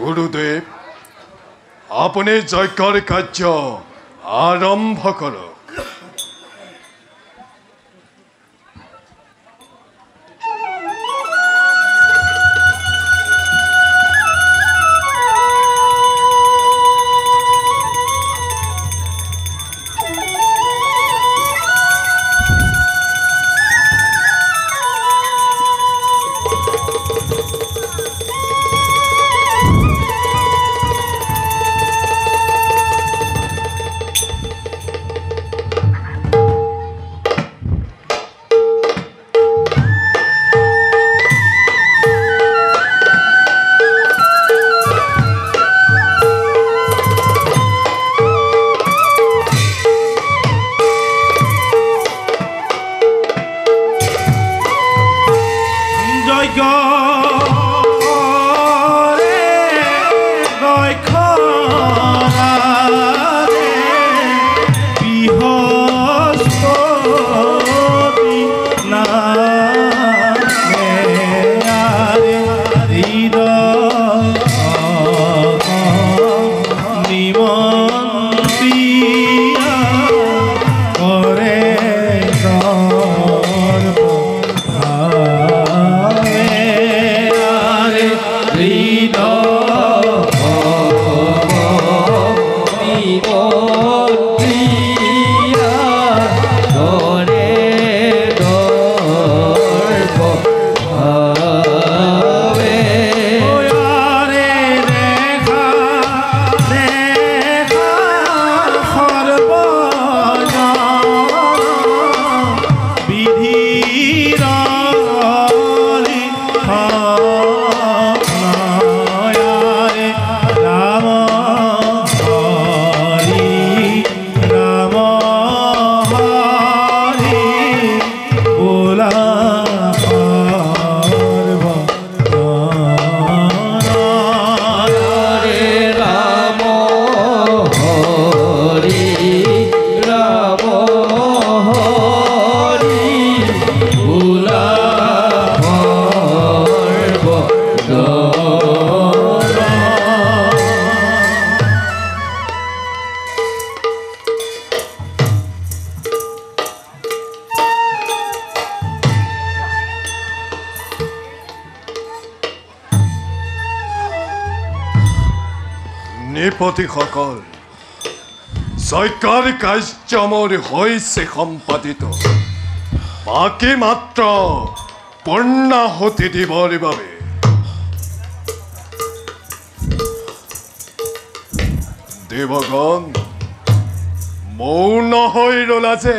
গুৰুদেৱ আপুনি যজ্ঞৰ কাৰ্য আৰম্ভ কৰক। নৃপতিসকল, যজ্ঞৰ কাৰ্য মোৰ হৈছে সম্পাদিত। বাকী মাত্ৰ পূৰ্ণাহুতি দিবৰ বাবে দেৱগণ মৌন হৈ ৰলা যে,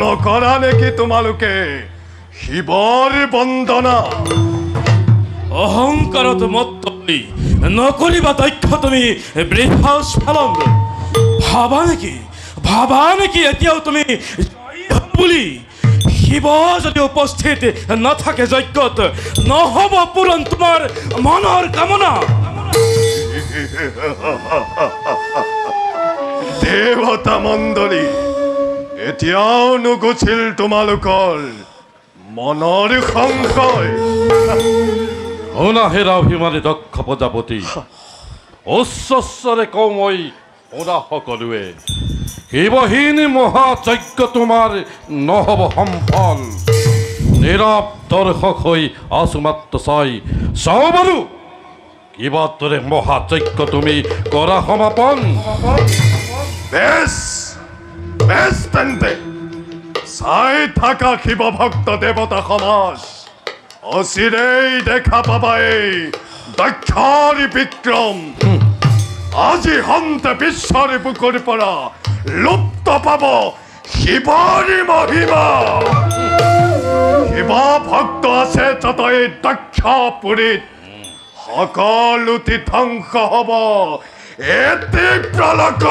নকৰা নেকি তোমালোকে শিৱৰ বন্দনা? অহংকাৰত মত্ত নকৰিবা তথ্য তুমি বৃহস্ফলন। ভাবা নেকি এতিয়াও তুমি বুলি? শিৱ যদি উপস্থিত নাথাকে যজ্ঞত, নহব পূৰণ তোমাৰ মনৰ কামনা। দেৱতা মণ্ডলী, এতিয়াও নুগুচিল তোমালোকৰ মনৰ সংশয়? শুনা হেৰা অভিমানী দক্ষ প্ৰজাপতি, উচ্চস্বৰে কওঁ মই শুনা সকলোৱে, শিৱহীন মহাযজ্ঞ তোমাৰ নহ'ব সম্ফল। নীৰৱ দৰ্শক হৈ আছো মাত্ৰ চাওঁ বাৰু কিবা দৰে মহাযজ্ঞ তুমি কৰা সমাপন। বেছ তেন্তে চাই থাকা শিৱ ভক্ত দেৱতা সমাজ। অচিৰেই দেখা পাবা এই দক্ষৰ বিক্ৰম। আজি সন্তে বিশ্বৰ বুকুৰ পৰা লুপ্ত পাব শিৱৰ মহিমা। শিৱ ভক্ত আছে যত এই দক্ষ পুৰীত, সকলোটি ধ্বংস হব এটি প্ৰলকত।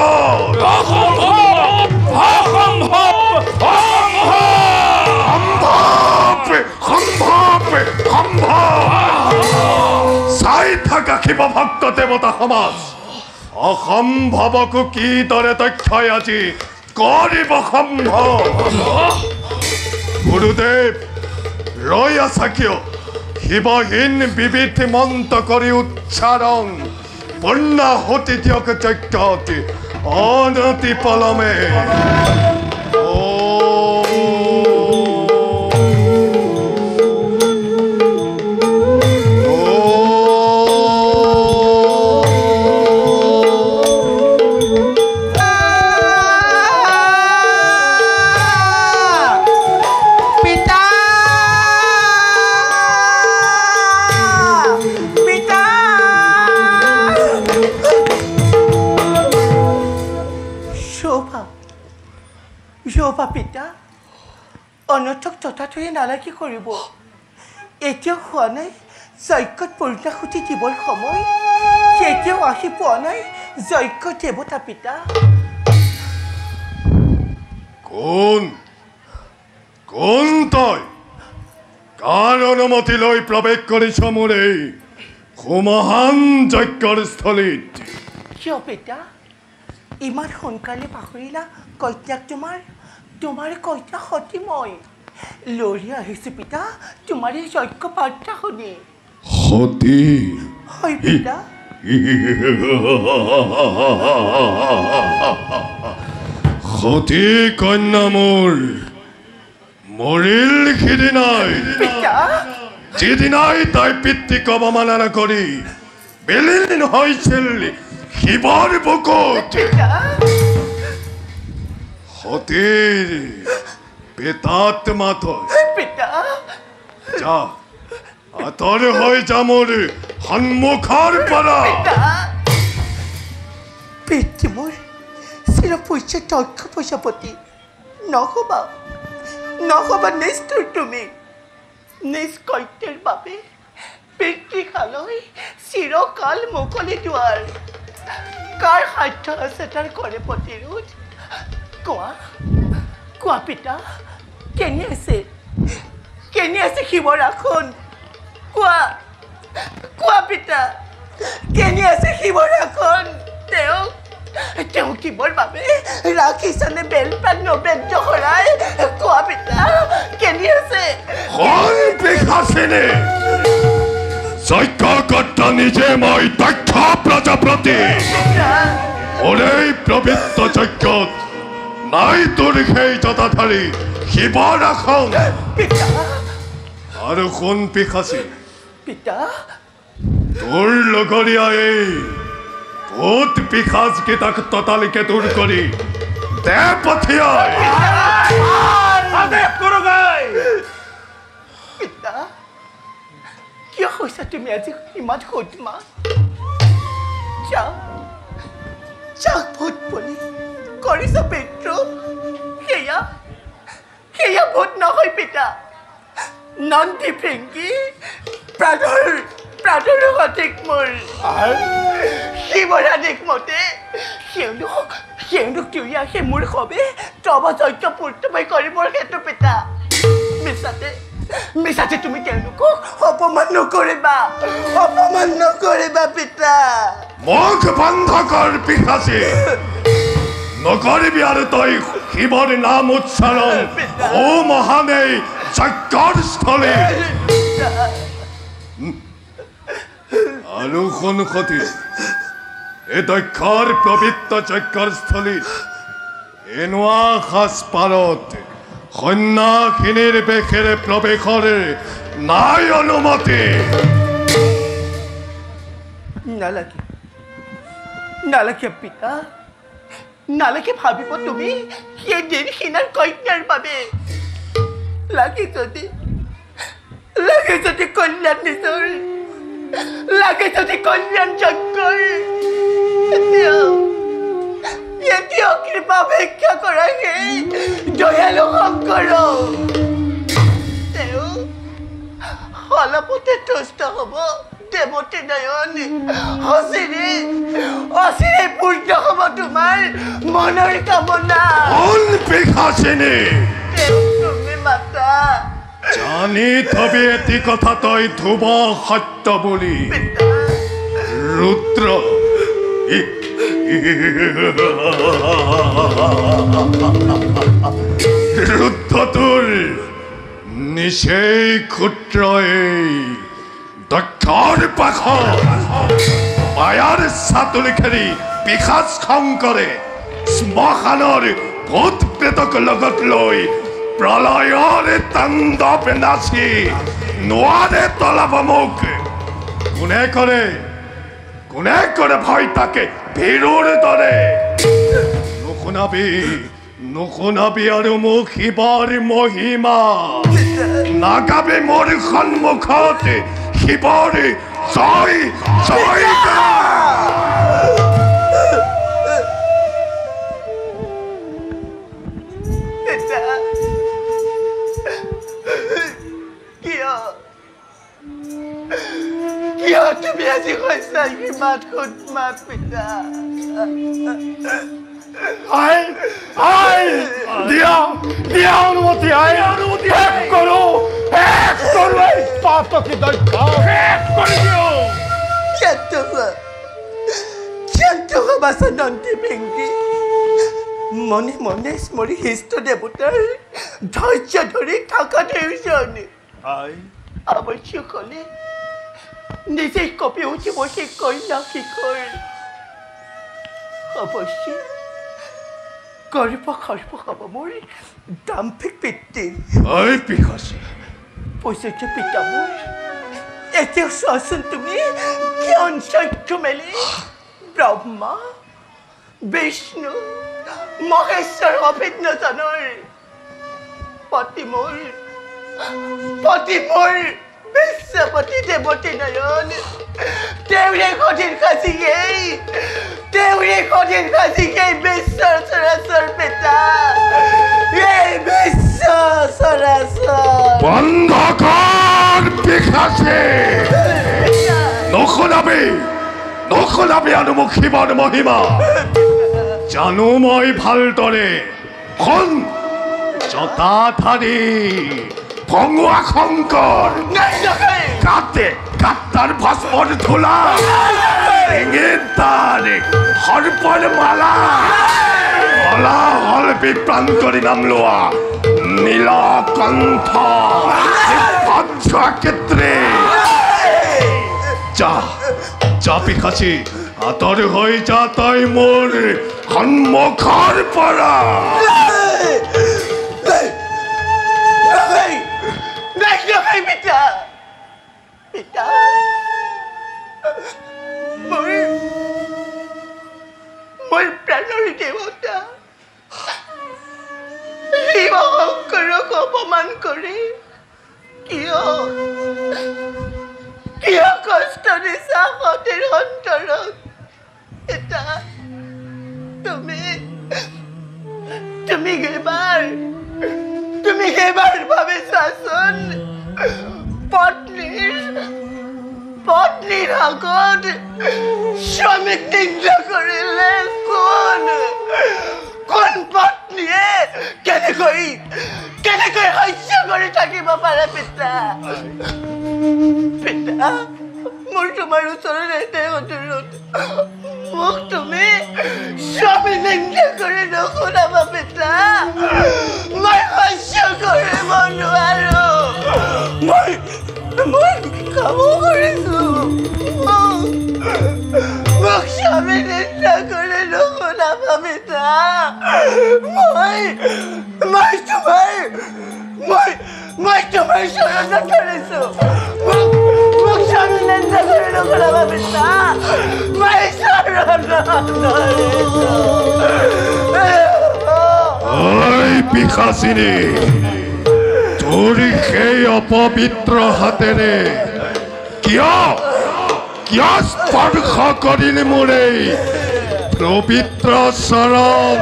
চাই থাকা শিৱ ভক্ত দেৱতা সমাজ, অসম্ভৱকো কিদৰে দক্ষই আজি কৰিব সম্ভৱ। গুৰুদেৱ ৰৈ আছা কিয়? শিৱহীন বিবিধ মন্ত্ৰ কৰি উচ্চাৰণ পূৰ্ণাহুতি দিয়ক যজ্ঞত অনতি পলমে পিতা অনৰ্থক তথাতয়ে নালাগে কৰিব এতিয়াও হোৱা নাই যজ্ঞত পূৰ্ণাহুতি দিবৰ সময় এতিয়াও আহি পোৱা নাই যজ্ঞ দেৱতা পিতা কোন তই কাৰ অনুমতি লৈ প্ৰৱেশ কৰিছ মোৰ এই সুমহান যজ্ঞৰ স্থলীত কিয় পিতা ইমান সোনকালে পাহৰিলা কন্যাক তোমাৰ কন্যা সতী মই লৰি আহিছোঁ পিতা তোমাৰ এই যজ্ঞ বাৰ্তা শুনি সতী হয় পিতা সতী কন্যা মোৰ মৰিল সিদিনাই পিতা যিদিনাই তাই পিতৃক অৱমাননা কৰি বিলীন হৈছিল শিৱৰ বুকুত পিতা সতীৰ পিতাত্মা তই পিতা যা আঁতৰ হৈ যা মোৰ সন্মুখৰ পৰা পিতৃ মোৰ চিৰপূজ্য দক্ষ প্ৰজাপতি নহবা নিষ্ঠুৰ তুমি নিজ কন্যাৰ বাবে পিতৃশালৈ চিৰকাল মুকলি দুৱাৰ কাৰ সাধ্য আছে তাৰ কৰে প্ৰতিৰোধ কোৱা পিতা কেনে আছে শিৱৰ আসন কোৱা পিতা কেনে আছে শিৱৰ আসন তেওঁ কিবৰ বাবে ৰাখিছনে বেলপাত নৈবেদ্য শৰাই কোৱা পিতা কেনে আছে যজ্ঞকৰ্তা নিজে মই দক্ষ প্ৰজাপতি ওৰেই পবিত্ৰ যজ্ঞত নাই তোৰ সেই জটাধাৰী শিৱৰ আসন আৰু কোন পিশাচী পিতা তোৰ লগৰীয়া এই ভূত পিশাচ কেইটাক ততালিকে দূৰ কৰি দে পঠিয়াই পিতা কিয় হৈছা তুমি আজি ইমান সৌদ্মা যাক ভূত বুলি কৰিছ পিতৃ সেয়া ভূত নহয় পিতা নন্দী ফিংকি প্ৰাদুৰ সঠিক মোৰ শিৱৰাধিক মতে সেউলোক তুই আহে মোৰ সবে তব যজ্ঞ পূৰ্ণময় কৰিবৰ হেতু পিতা মিছাতে তুমি তেওঁলোকক অপমান নকৰিবা পিতা মুখ বন্ধ কৰ পিশাচী নকৰিবি আৰু তই শিৱৰ নাম উচ্চাৰণ ও মহানেই যজ্ঞৰ স্থলী আৰু কোন সতী এই দক্ষৰ পবিত্ৰ যজ্ঞৰ স্থলীত এনেকুৱা সাজপাৰত সন্ন্যাসিনীৰ বেশেৰে প্ৰৱেশৰ নাই অনুমতি নালাগে পিতা নালাগে ভাবিব তুমি সেই দিনখিনাৰ কন্যাৰ বাবে লাগে যদি কল্যাণ নিজৰ লাগে যদি কল্যাণ যজ্ঞৰ এতিয়াও কৃপা ভিক্ষা কৰা সেই দয়ালু শংকৰ তেওঁ অলপতে তুষ্ট হ'ব দেৱতী নয়ন অচিৰে পূৰ্ণ হ'ব তোমাৰ মনৰ কামনা তুমি মাতা জানি থবি এটি কথা তই ধ্ৰুৱ সত্য বুলি ৰুদ্ৰ ৰুদ্ৰটোৰ নিচেই ক্ষুদ্ৰ এই দক্ষৰ পাখত মায়াৰ চাতুলি খেৰি পিশাচ শংকৰে শ্মশানৰ ভূত প্ৰেতক লগত লৈ প্ৰলয়ৰ তাণ্ডৱ নাচি নোৱাৰে তলাব মোক কোনে কৰে ভয় তাকে ভীৰুৰ দৰে নুশুনাবি আৰু মোক শিৱৰ মহিমা নাগাবি মোৰ সন্মুখত শিৱৰ জয় জয় কিয় তুমি আজি কৈছা ইমান সুদমাত পিতা দিয়া অনুমতি শেষ কৰো এই পাপকে দক্ষ শেষ কৰি দিওঁ শান্ত বাছা নন্দী ভেংগী মনে মনে স্মৰি হিষ্ট দেৱতাৰ ধৈৰ্য ধৰি থকা দেউজন আৱশ্যক হ'লে নিজে কপি উঠিব সেই কন্যা কিশোৰ অৱশ্য গৰ্ব হ'ব মোৰ দাম্ভিক পিতৃৰ পইচাতে পিতা মোৰ এতিয়া চোৱাচোন তুমি কিয়ন চক্ষু মেলি ব্ৰহ্মা বিষ্ণু মহেশ্বৰ অভিজ্ঞজনৰ পতি মোৰ বিশ্বপতি দেৱতী নয়ন তেওঁৰে কঠিন সাজিকেই বিশ্বৰ চৰাচৰ পিতা এই বিশ্ব চৰাচৰ বন্ধ কৰ পিশাচে নুশুনাবি আৰু মোক শিৱৰ মহিমা জানো মই ভালদৰে শুন জটাধাৰী ভঙুৱা শংকৰ কাটাৰ ভস্মৰ ধূলা তাৰ সৰ্পৰ মালা হল বিভ্ৰান্তৰী নাম লোৱা নীলকণ্ঠ ক্ষেত্ৰে যা পিশাচী আঁতৰ হৈ যা তই মোৰ সন্মুখৰ পৰা পিতা মোৰ প্ৰাণৰ দেৱতা শিৱ শংকৰক অপমান কৰে কিয় কষ্ট দিছা সতীৰ অন্তৰত পিতা তুমি কেইবাৰ ভাবিছাচোন পত্নীৰ আগত স্বামীক নিন্দা কৰিলে কোন পত্নীয়ে কেনেকৈ সহ্য কৰি থাকিব পাৰে পিতা মোৰ তোমাৰ ওচৰত এটাই অনুৰোধ মোক তুমি স্বামী নিন্দা কৰি নুশুনাবা পিতা মই সহ্য কৰিব নোৱাৰো মই কাম কৰিছো মোক স্বামী নিন্দা কৰি নুশুনাবা পিতা মই তোমাৰ চৰণত ধৰিছো মোক স্বামী নিন্দা কৰি নুশুনাবা পিতা মই চৰণত ধৰিছো পিশাচিনী তোৰ সেই অপবিত্ৰ হাতেৰে কিয় স্পৰ্শ কৰিলি মোৰ এই পবিত্ৰ চৰণ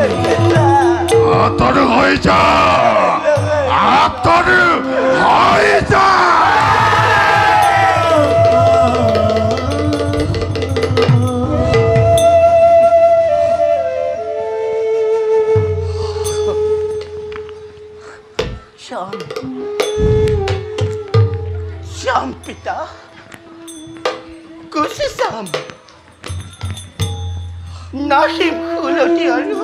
আঁতৰ হৈ যা শ্যাম পিতা গুচি যাম নাহিম ফুলতি আৰু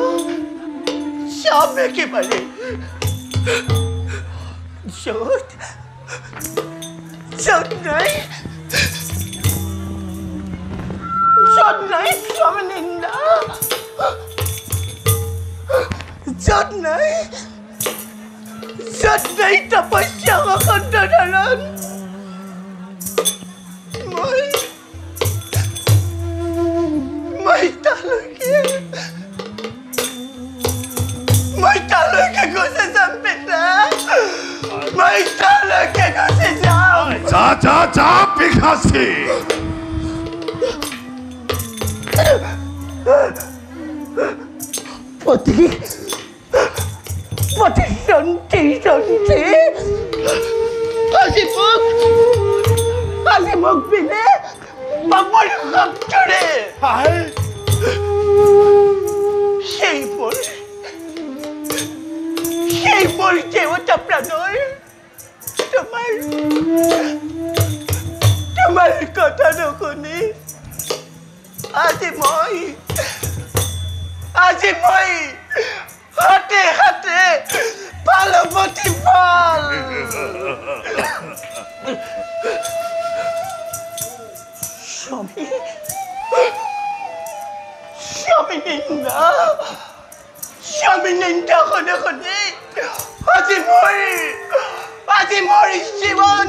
শ্যাম একেবাৰে য'ত যা পিখাচি পতি শান্তি আজি মোক বিনে বাবুৰ শব্দৰে সেইবোৰ দেৱতা প্ৰাণৰ তোমাৰ কথা নুশুনি আজি মই হাতে হাতে পালপতি ফল স্বামী নিন্দা শুনে শুনি আজি মোৰ জীৱন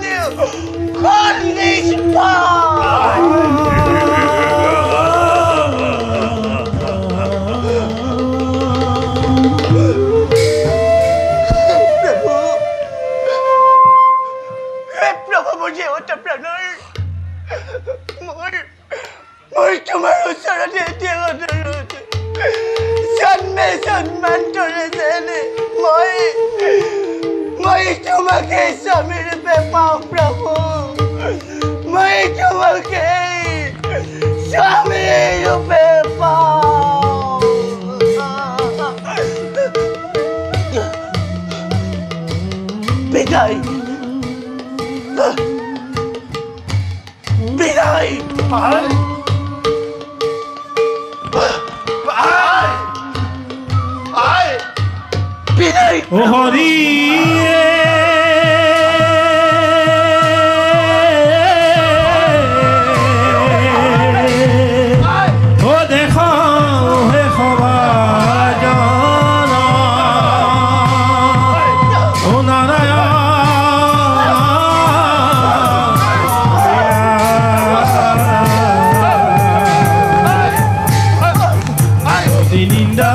মই তোমাৰ ওচৰতে এতিয়া অনুৰোধ জন্মে জন্মান্তৰে যেনে মই তোমাকে স্বামী ৰূপে পাওঁ প্ৰভু মই তোমাকে স্বামী ৰূপে পাওঁ বিদায় বিদায় ও হৰি ও দেখ হে সভাজন ও নাৰায়ণ নিন্দা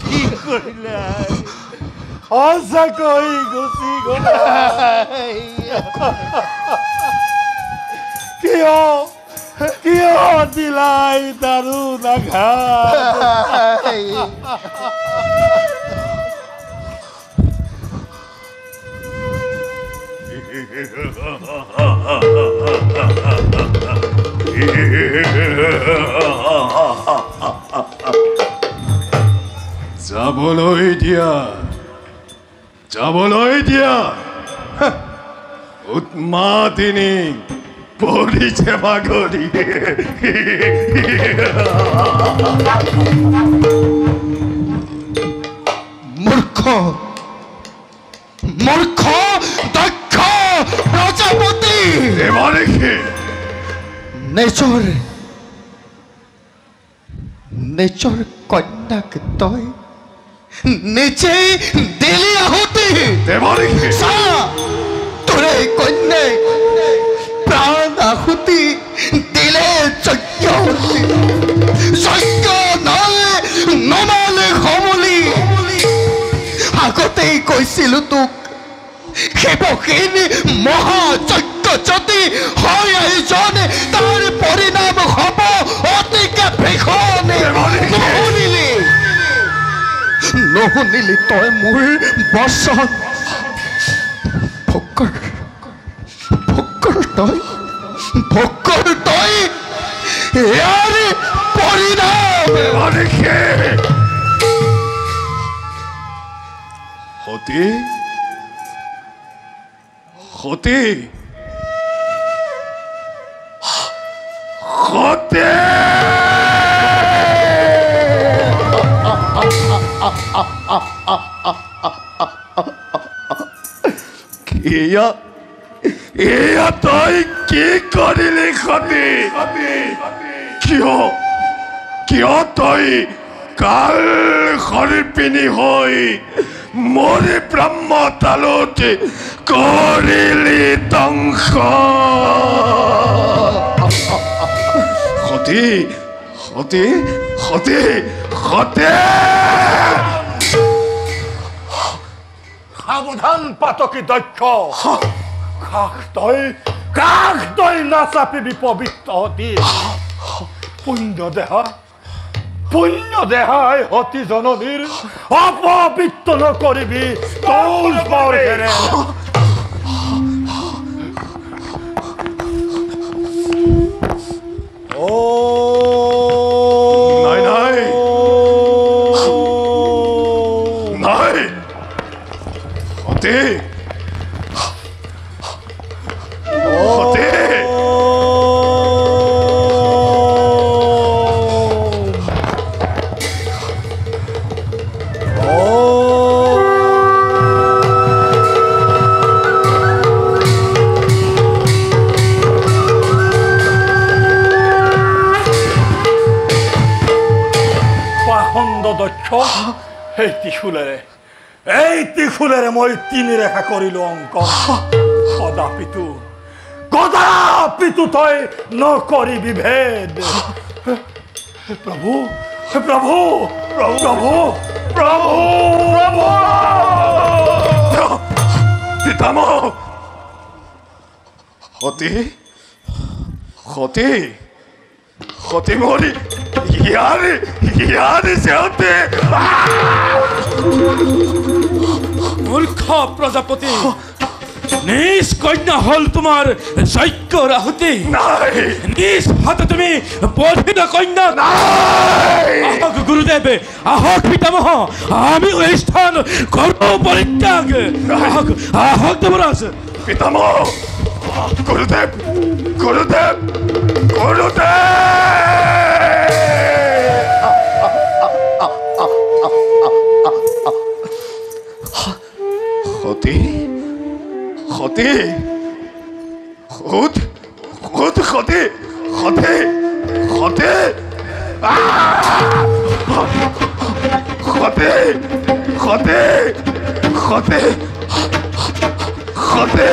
কি কৰিলা সঁচাকৈ গুচি গলা কিয় দিলাই দাৰুণ আঘাত যাবলৈ দিয়া উন্মাদিনী পৰিছে বাগৰি মূৰ্খ দক্ষ প্ৰজাপতি দেৱাদেশী নেচৰ কন্যাক তই নিজেই দিলি আহুতি দেৱাদেশী তোৰে কন্যাই প্ৰাণ আহুতি দিলে যজ্ঞ নমালে সমলি আগতেই কৈছিলো তোক শিৱহীন মহাযজ্ঞ যদি হয় আয়োজনে তাৰ পৰিণাম হ'ব অতিকে ভীষণে নুশুনিলি তই মোৰ বচন ভোকৰ তই ইয়াৰ পৰিণাম সতী এয়া এয়া তই কি কৰিলি সতী কিয় তই কাল সৰ্পিনী হৈ মোৰ ব্ৰহ্ম তালত কৰিলি ধ্বংস সতী সতী সতী সতী সাৱধান পাতকী দক্ষ কাষ তই নাচাপিবি পবিত্ৰ সতী পুণ্য দেহাই সতী জননীৰ অপবিত্ৰ নকৰিবি তোৰ বৰঘেৰে নাই নাই নাই সতী সতী দক্ষ এই ত্ৰিশূলেৰে মই 3 ৰেখা কৰিলো অংক কদাপিতো তই নকৰিবি ভেদ প্ৰভু প্ৰভু প্ৰভু প্ৰভু প্ৰভু পিতামহ সতী সতী সতী মৰি ইয়াৰে সিহঁতে মূৰ্খ প্ৰজাপতি নিজ কন্যা হল তোমাৰ যজ্ঞৰ আহুতি নাই নিজ হাতে তুমি বধিত কন্যা আহক গুৰুদেৱ আহক পিতামহ আমি এই স্থান কৰো পৰিত্যাগ আহক আহক দেৱৰাজ পিতামহ গুৰুদেৱ গুৰুদেৱ গুৰুদেৱ সতী সতী সতী সতী সতী সতী সতী সতী সতী সতী